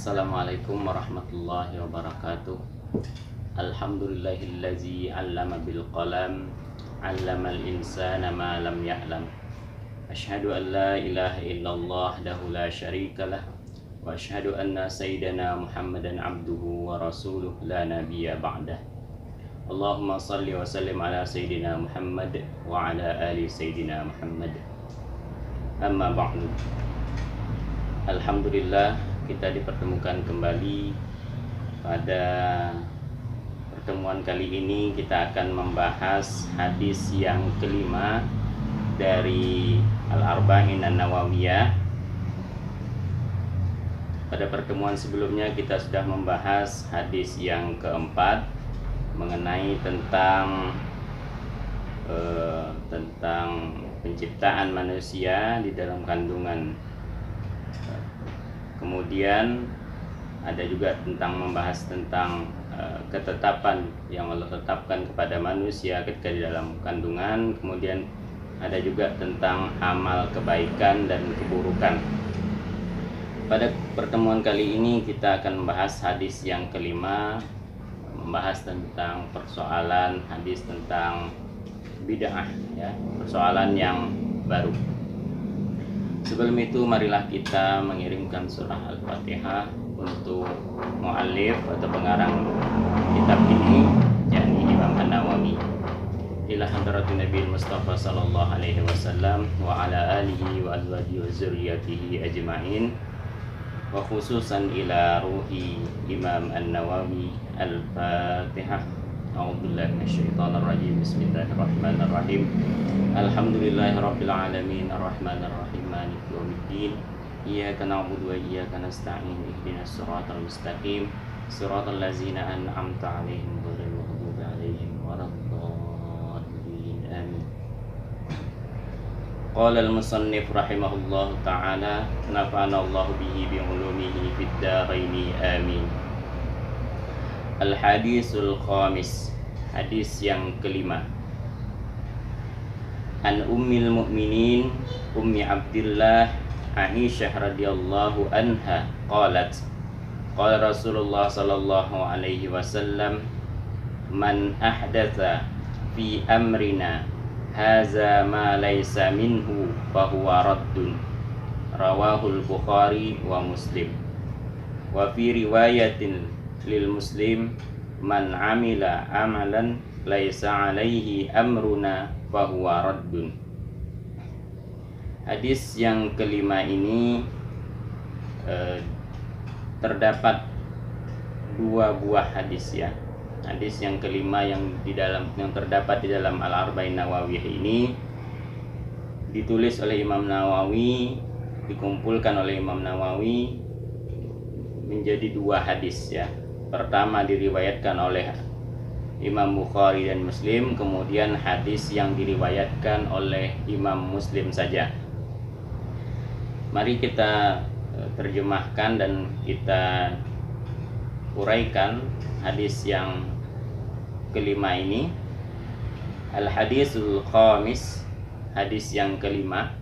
Assalamualaikum warahmatullahi wabarakatuh. Alhamdulillahillazi 'allama bil qalam, 'allamal insana ma lam ya'lam. Asyhadu an la ilaha illallah wahdahu la syarikalah wa asyhadu anna sayyidana Muhammadan 'abduhu wa rasuluh la nabiyya ba'dah. Allahumma shalli wa sallim ala sayyidina Muhammad wa ala ali sayyidina Muhammad. Amma ba'du. Alhamdulillah, kita dipertemukan kembali. Pada pertemuan kali ini kita akan membahas hadis yang kelima dari Al-Arba'in An-Nawawiyah. Pada pertemuan sebelumnya kita sudah membahas hadis yang keempat mengenai tentang penciptaan manusia di dalam kandungan. Kemudian ada juga tentang membahas tentang ketetapan yang Allah tetapkan kepada manusia ketika di dalam kandungan. Kemudian ada juga tentang amal kebaikan dan keburukan. Pada pertemuan kali ini kita akan membahas hadis yang kelima, membahas tentang persoalan hadis tentang bid'ah, ya, persoalan yang baru. Sebelum itu marilah kita mengirimkan surah Al-Fatihah untuk mu'allif atau pengarang kitab ini, yakni Imam An-Nawawi. Ila hadratin Nabi Mustafa sallallahu alaihi wasallam wa ala alihi wa azwajihi wa zurriyyatihi ajma'in, wa khususan ila ruhi Imam An-Nawawi. Al-Fatihah. A'udzubillahi minasyaitonir rajim. Bismillahirrahmanirrahim. Alhamdulillahirabbil alamin arrahmanir rahim maliki yaumiddin. Iyyaka na'budu wa iyyaka nasta'in. Ihdinas siratal mustaqim. Siratal ladzina an'amta 'alaihim ghairil maghdubi 'alaihim waladdallin. Amin. Qala al-musannif rahimahullahu ta'ala, nafa'ana Allahu bihi bi 'ulumihi fid dharaini. Amin. Al-hadisul khamis, hadis yang kelima. An ummil mu'minin Ummi Abdillah Aisyah radhiyallahu anha qalat, qala Rasulullah sallallahu alaihi wasallam, man ahdatsa fi amrina haza ma laysa minhu fahuwa raddun. Rawahul Bukhari wa Muslim. Wa fi riwayatin lil Muslim, man amila amalan laisa alaihi amruna fahuwa raddun. Hadis yang kelima ini terdapat dua buah hadis, ya. Hadis yang kelima yang terdapat di dalam Al-Arba'in Nawawiyah ini ditulis oleh Imam Nawawi, dikumpulkan oleh Imam Nawawi menjadi dua hadis, ya. Pertama diriwayatkan oleh Imam Bukhari dan Muslim, kemudian hadis yang diriwayatkan oleh Imam Muslim saja. Mari kita terjemahkan dan kita uraikan hadis yang kelima ini. Al-hadisul khamis, hadis yang kelima.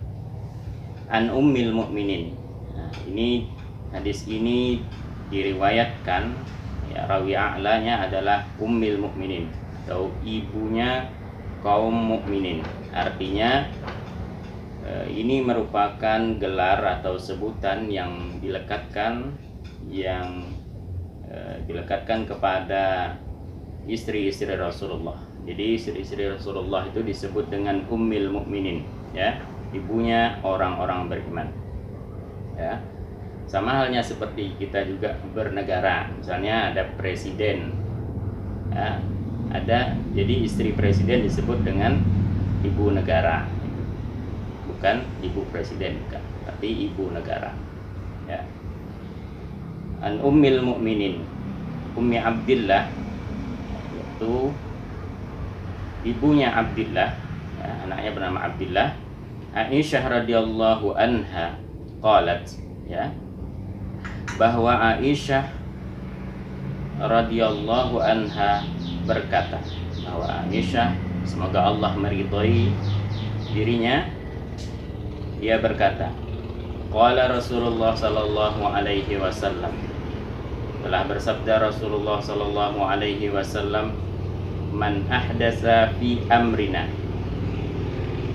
An ummil mu'minin. Nah, ini hadis ini diriwayatkan, ya, rawi a'lanya adalah ummil mukminin atau ibunya kaum mukminin. Artinya ini merupakan gelar atau sebutan yang dilekatkan kepada istri-istri Rasulullah. Jadi istri-istri Rasulullah itu disebut dengan ummil mukminin, ya, ibunya orang-orang beriman, ya. Sama halnya seperti kita juga bernegara, misalnya ada presiden, ya, jadi istri presiden disebut dengan ibu negara, bukan ibu presiden, bukan, tapi ibu negara, ya. An ummil mu'minin Ummi Abdillah, yaitu ibunya Abdillah, ya, anaknya bernama Abdillah. Aisyah radhiyallahu anha qalat, ya, bahwa Aisyah radhiyallahu anha berkata, bahwa Aisyah, semoga Allah meridhai dirinya, dia berkata, qala Rasulullah sallallahu alaihi wasallam, telah bersabda Rasulullah sallallahu alaihi wasallam, "Man ahdatsa fi amrina."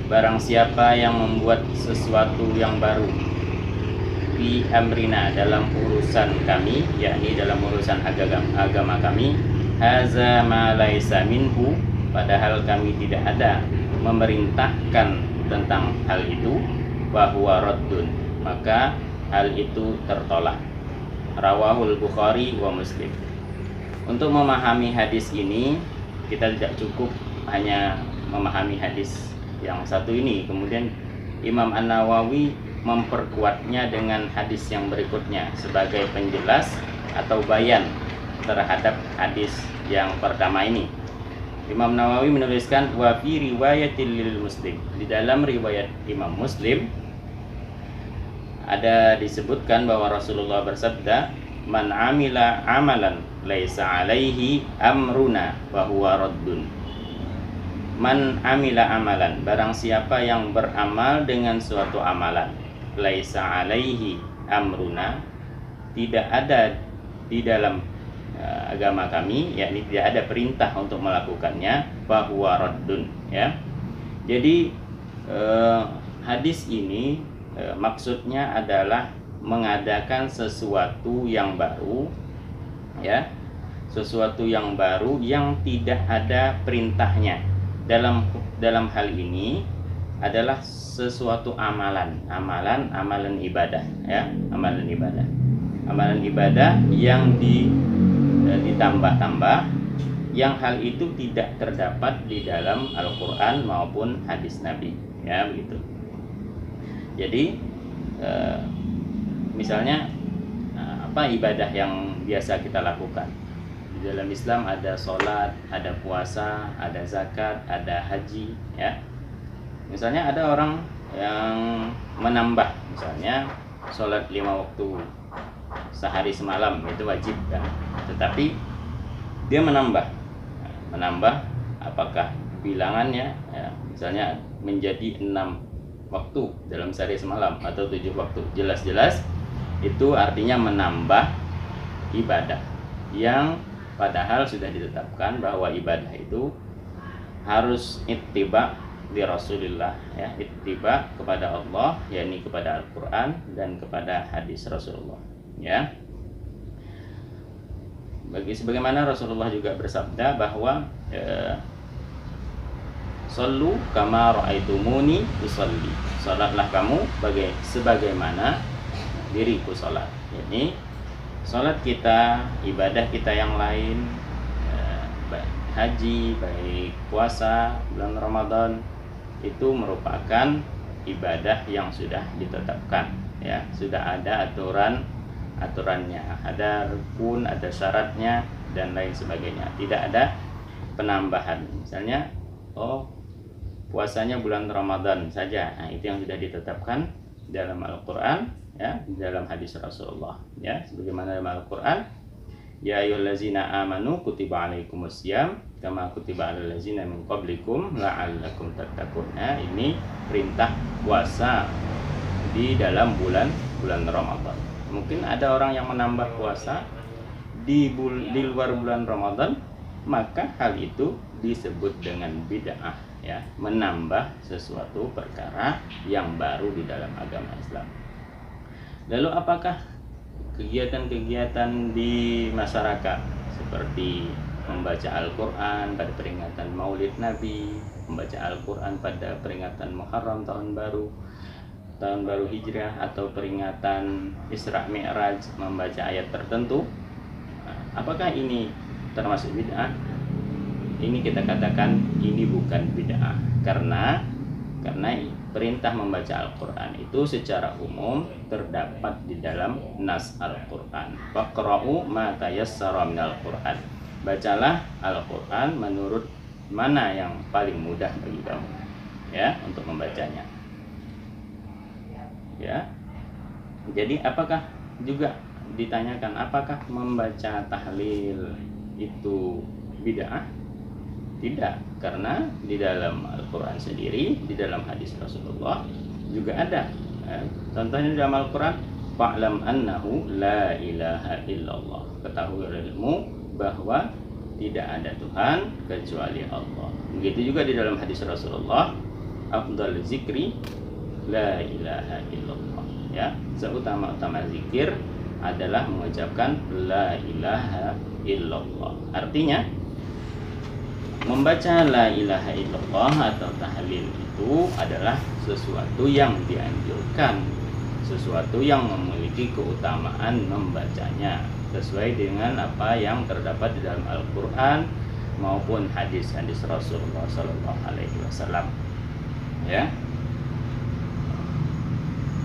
Barang siapa yang membuat sesuatu yang baru fi amrina, dalam urusan kami, yakni dalam urusan agama kami, haza ma laisa minhu, padahal kami tidak ada memerintahkan tentang hal itu, bahwa raddun, maka hal itu tertolak. Rawahul Bukhari wa Muslim. Untuk memahami hadis ini, kita tidak cukup hanya memahami hadis yang satu ini. Kemudian Imam An-Nawawi memperkuatnya dengan hadis yang berikutnya sebagai penjelas atau bayan terhadap hadis yang pertama ini. Imam Nawawi menuliskan, wa fi riwayatil lil Muslim, di dalam riwayat Imam Muslim ada disebutkan bahwa Rasulullah bersabda, man amila amalan laisa alaihi amruna wa huwa raddun. Man amila amalan, barang siapa yang beramal dengan suatu amalan, laisa alaihi amruna, tidak ada di dalam agama kami, yakni tidak ada perintah untuk melakukannya, bahwa raddun, ya. Jadi hadis ini maksudnya adalah mengadakan sesuatu yang baru, ya, sesuatu yang baru yang tidak ada perintahnya. Dalam hal ini adalah sesuatu amalan ibadah, ya, amalan ibadah yang ditambah-tambah, yang hal itu tidak terdapat di dalam Al-Quran maupun hadis Nabi, ya, begitu. Jadi misalnya apa ibadah yang biasa kita lakukan di dalam Islam? Ada sholat, ada puasa, ada zakat, ada haji, ya. Misalnya ada orang yang menambah, misalnya sholat 5 waktu sehari semalam, itu wajib kan, tetapi dia menambah apakah bilangannya, ya, misalnya menjadi 6 waktu dalam sehari semalam atau 7 waktu, jelas-jelas itu artinya menambah ibadah yang padahal sudah ditetapkan bahwa ibadah itu harus ittiba di Rasulullah, ya, ittiba kepada Allah, yakni kepada Al-Quran dan kepada hadis Rasulullah, ya. Sebagaimana Rasulullah juga bersabda bahwa sallu kama ra'aitumuni usalli, salatlah kamu sebagaimana diriku salat. Jadi salat kita, ibadah kita yang lain, baik haji, baik puasa bulan Ramadan, itu merupakan ibadah yang sudah ditetapkan, ya, sudah ada aturannya, ada rukun, ada syaratnya dan lain sebagainya. Tidak ada penambahan. Misalnya, puasanya bulan Ramadan saja. Nah, itu yang sudah ditetapkan dalam Al-Quran, ya, dalam hadis Rasulullah, ya, sebagaimana dalam Al-Quran, ya ayyuhallazina amanu kutiba alaikumusiyam kama kutiba alal ladzina min qablikum la'allakum tattaqun. Nah, ini perintah puasa di dalam bulan Ramadan. Mungkin ada orang yang menambah puasa di luar bulan Ramadan, maka hal itu disebut dengan bid'ah, ya, menambah sesuatu perkara yang baru di dalam agama Islam. Lalu apakah kegiatan-kegiatan di masyarakat seperti membaca Al-Quran pada peringatan Maulid Nabi, membaca Al-Quran pada peringatan Muharram tahun baru Hijrah, atau peringatan Isra Mi'raj, membaca ayat tertentu, apakah ini termasuk bid'ah? Ini kita katakan ini bukan bid'ah, karena perintah membaca Al-Quran itu secara umum terdapat di dalam nas Al-Quran. Faqra'u ma tayassara minal Quran. Bacalah Al-Quran menurut mana yang paling mudah bagi kamu, ya, untuk membacanya. Ya. Jadi apakah juga ditanyakan apakah membaca tahlil itu bid'ah? Tidak, karena di dalam Al-Quran sendiri, di dalam hadis Rasulullah juga ada. Contohnya di dalam Al-Quran, Fa'lam annahu la ilaha illallah. Ketahuilah bahwa tidak ada Tuhan kecuali Allah. Begitu juga di dalam hadis Rasulullah, afdal zikri la ilaha illallah. Ya, seutama-utama zikir adalah mengucapkan la ilaha illallah. Artinya membaca la ilaha illallah atau tahlil itu adalah sesuatu yang dianjurkan, sesuatu yang memiliki keutamaan membacanya sesuai dengan apa yang terdapat di dalam Al-Quran maupun hadis-hadis Rasulullah SAW.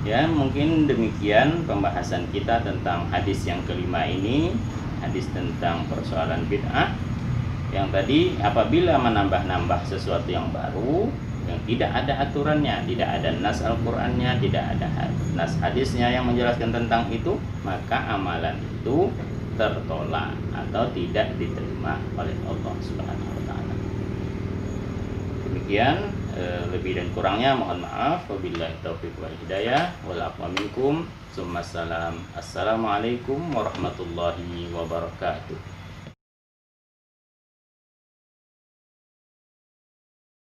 Ya, mungkin demikian pembahasan kita tentang hadis yang kelima ini, hadis tentang persoalan bid'ah. Yang tadi, apabila menambah-nambah sesuatu yang baru yang tidak ada aturannya, tidak ada nas Al-Qur'annya, tidak ada nas hadisnya yang menjelaskan tentang itu, maka amalan itu tertolak atau tidak diterima oleh Allah Subhanahu wa taala. Demikian, lebih dan kurangnya mohon maaf. Wabillahi taufiq wal hidayah. Wal afwa minkum. Assalamualaikum warahmatullahi wabarakatuh.